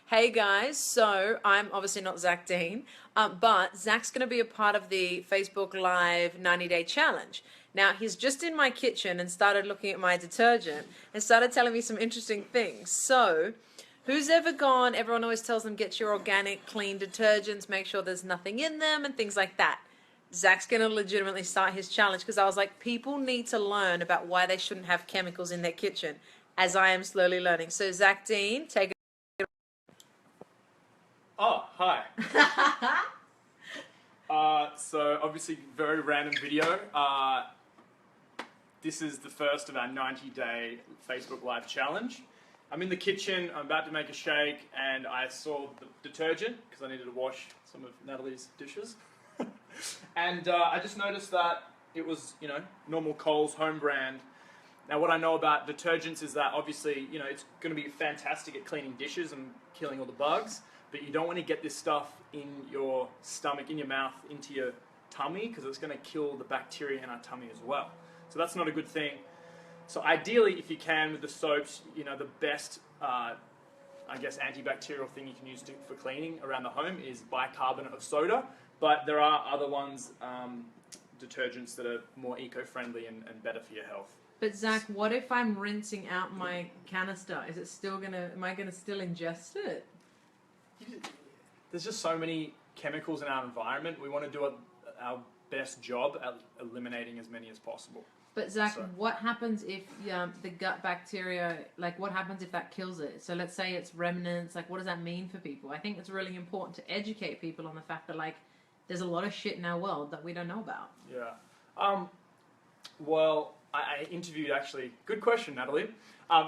Hey guys, so I'm obviously not Zach Dean, but Zach's going to be a part of the Facebook Live 90-day challenge. Now, he's just in my kitchen and started looking at my detergent and started telling me some interesting things. So, who's ever gone, everyone always tells them get your organic, clean detergents, make sure there's nothing in them and things like that. Zach's going to legitimately start his challenge because I was like, people need to learn about why they shouldn't have chemicals in their kitchen, as I am slowly learning. So, Zach Dean, take it. Oh, hi. So obviously very random video. This is the first of our 90-day Facebook Live challenge. I'm in the kitchen, I'm about to make a shake, and I saw the detergent because I needed to wash some of Natalie's dishes. And I just noticed that it was, normal Coles home brand. Now what I know about detergents is that obviously, it's going to be fantastic at cleaning dishes and killing all the bugs, but you don't want to get this stuff in your stomach, in your mouth, into your tummy, because it's going to kill the bacteria in our tummy as well. So that's not a good thing. So ideally, if you can, with the soaps, the best, antibacterial thing you can use for cleaning around the home is bicarbonate of soda, but there are other ones, detergents that are more eco-friendly and better for your health. But Zach, what if I'm rinsing out my canister? Is it still am I gonna still ingest it? There's just so many chemicals in our environment. We want to do our best job at eliminating as many as possible. But Zach, what happens if the gut bacteria, what happens if that kills it? So let's say it's remnants, what does that mean for people? I think it's really important to educate people on the fact that there's a lot of shit in our world that we don't know about. Yeah. Well, I interviewed actually, good question, Natalie.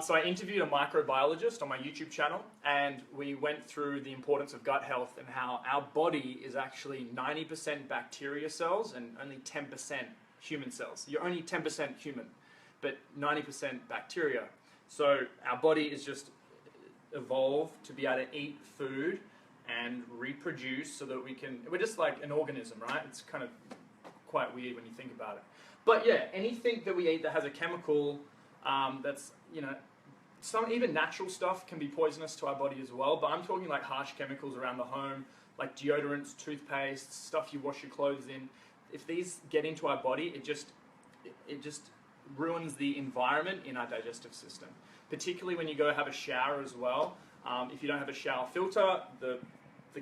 So I interviewed a microbiologist on my YouTube channel, and we went through the importance of gut health and how our body is actually 90% bacteria cells and only 10% human cells. You're only 10% human, but 90% bacteria. So our body is just evolved to be able to eat food and reproduce so that we're just like an organism, right? It's kind of quite weird when you think about it. But yeah, anything that we eat that has a chemical that's, some even natural stuff can be poisonous to our body as well, but I'm talking like harsh chemicals around the home, like deodorants, toothpaste, stuff you wash your clothes in. If these get into our body, it just ruins the environment in our digestive system, particularly when you go have a shower as well. If you don't have a shower filter, the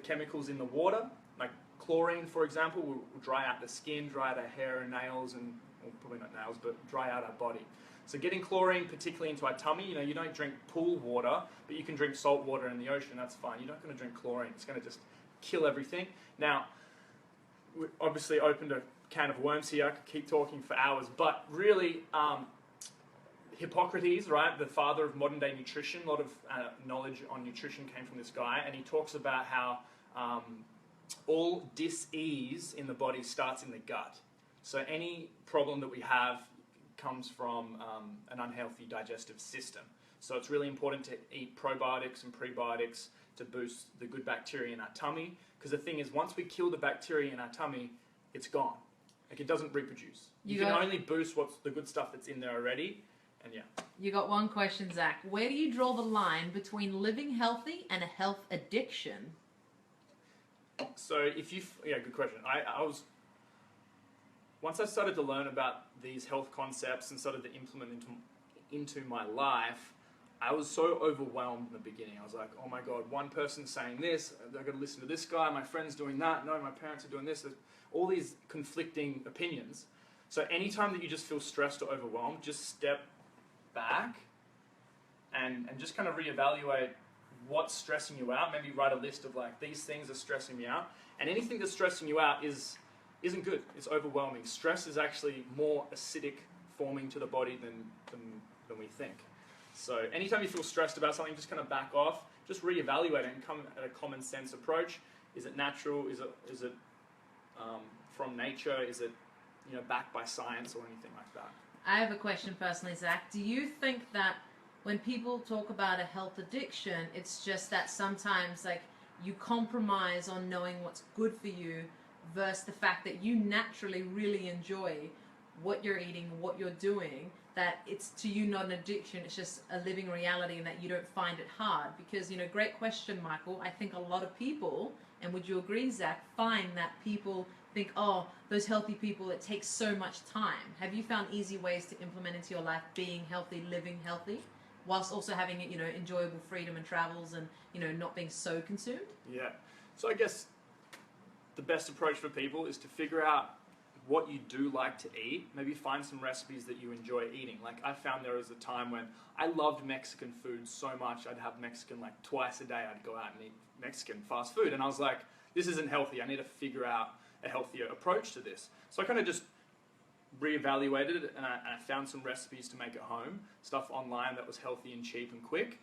chemicals in the water, like chlorine, for example, will dry out the skin, dry out our hair and nails, and well, probably not nails, but dry out our body. So getting chlorine, particularly into our tummy, you don't drink pool water, but you can drink salt water in the ocean, that's fine. You're not going to drink chlorine. It's going to just kill everything. Now, we obviously opened a can of worms here. I could keep talking for hours, but really, Hippocrates, right, the father of modern day nutrition, a lot of knowledge on nutrition came from this guy, and he talks about how all dis-ease in the body starts in the gut. So any problem that we have comes from an unhealthy digestive system. So it's really important to eat probiotics and prebiotics to boost the good bacteria in our tummy, because the thing is, once we kill the bacteria in our tummy, it's gone. It doesn't reproduce. You can only boost what's the good stuff that's in there already, and yeah. You got one question, Zach. Where do you draw the line between living healthy and a health addiction? So good question. Once I started to learn about these health concepts and started to implement into my life, I was so overwhelmed in the beginning. I was like, oh my God, one person's saying this, I've got to listen to this guy, my friend's doing that, no, my parents are doing this. There's all these conflicting opinions. So anytime that you just feel stressed or overwhelmed, just step back and just kind of reevaluate what's stressing you out. Maybe write a list of these things are stressing me out. And anything that's stressing you out isn't good. It's overwhelming. Stress is actually more acidic forming to the body than we think. So anytime you feel stressed about something, just kind of back off, just reevaluate it and come at a common sense approach. Is it natural? Is it from nature? Is it backed by science or anything like that? I have a question personally, Zach. Do you think that when people talk about a health addiction, it's just that sometimes you compromise on knowing what's good for you versus the fact that you naturally really enjoy what you're eating, what you're doing, that it's to you not an addiction, it's just a living reality, and that you don't find it hard. Because, you know, great question, Michael. I think a lot of people, and would you agree, Zach, find that people think, oh, those healthy people, it takes so much time. Have you found easy ways to implement into your life being healthy, living healthy, whilst also having, you know, enjoyable freedom and travels, and, you know, not being so consumed? Yeah. So I guess the best approach for people is to figure out what you do like to eat. Maybe find some recipes that you enjoy eating. Like, I found there was a time when I loved Mexican food so much, I'd have Mexican like twice a day. I'd go out and eat Mexican fast food, and I was like, this isn't healthy. I need to figure out a healthier approach to this. So I kind of just reevaluated it, and I found some recipes to make at home, stuff online that was healthy and cheap and quick.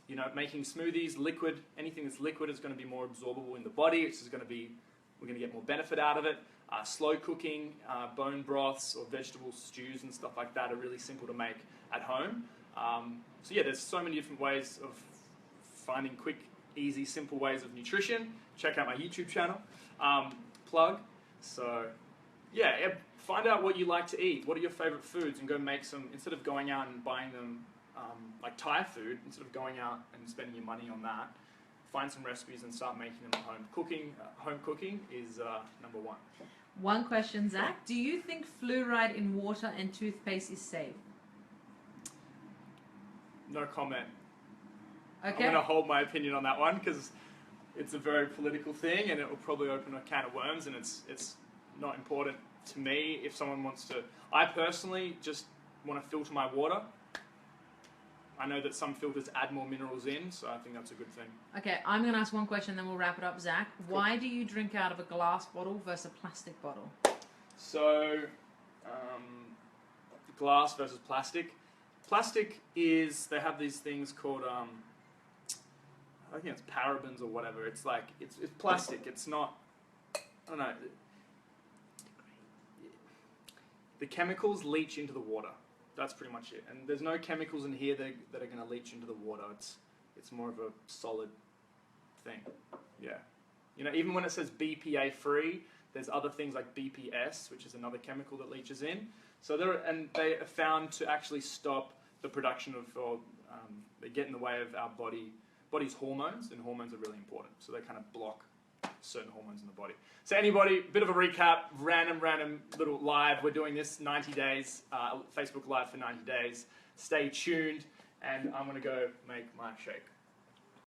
You know, making smoothies, liquid, anything that's liquid is going to be more absorbable in the body. It's just going to be, we're going to get more benefit out of it. Slow cooking, bone broths or vegetable stews and stuff like that are really simple to make at home. So yeah, there's so many different ways of finding quick, easy, simple ways of nutrition. Check out my YouTube channel. Plug. So yeah, find out what you like to eat. What are your favorite foods, and go make some, instead of going out and buying them like Thai food, instead of going out and spending your money on that, find some recipes and start making them at home. Home cooking is number one. One question, Zach. Do you think fluoride in water and toothpaste is safe? No comment. Okay. I'm going to hold my opinion on that one because it's a very political thing, and it will probably open a can of worms, and it's not important to me. If someone wants to, I personally just want to filter my water. I know that some filters add more minerals in, so I think that's a good thing. Okay, I'm going to ask one question, then we'll wrap it up, Zach. Cool. Why do you drink out of a glass bottle versus a plastic bottle? So, glass versus plastic. Plastic is, they have these things called, I think it's parabens or whatever. It's like, it's plastic. It's not, I don't know. The chemicals leach into the water. That's pretty much it. And there's no chemicals in here that are going to leach into the water. It's more of a solid thing. Yeah. You know, even when it says BPA free, there's other things like BPS, which is another chemical that leaches in. So they are found to actually stop the production of, or they get in the way of our body's hormones, and hormones are really important. So they kind of block certain hormones in the body. So anybody, bit of a recap, random little live. We're doing this 90 days, Facebook Live for 90 days. Stay tuned, and I'm going to go make my shake.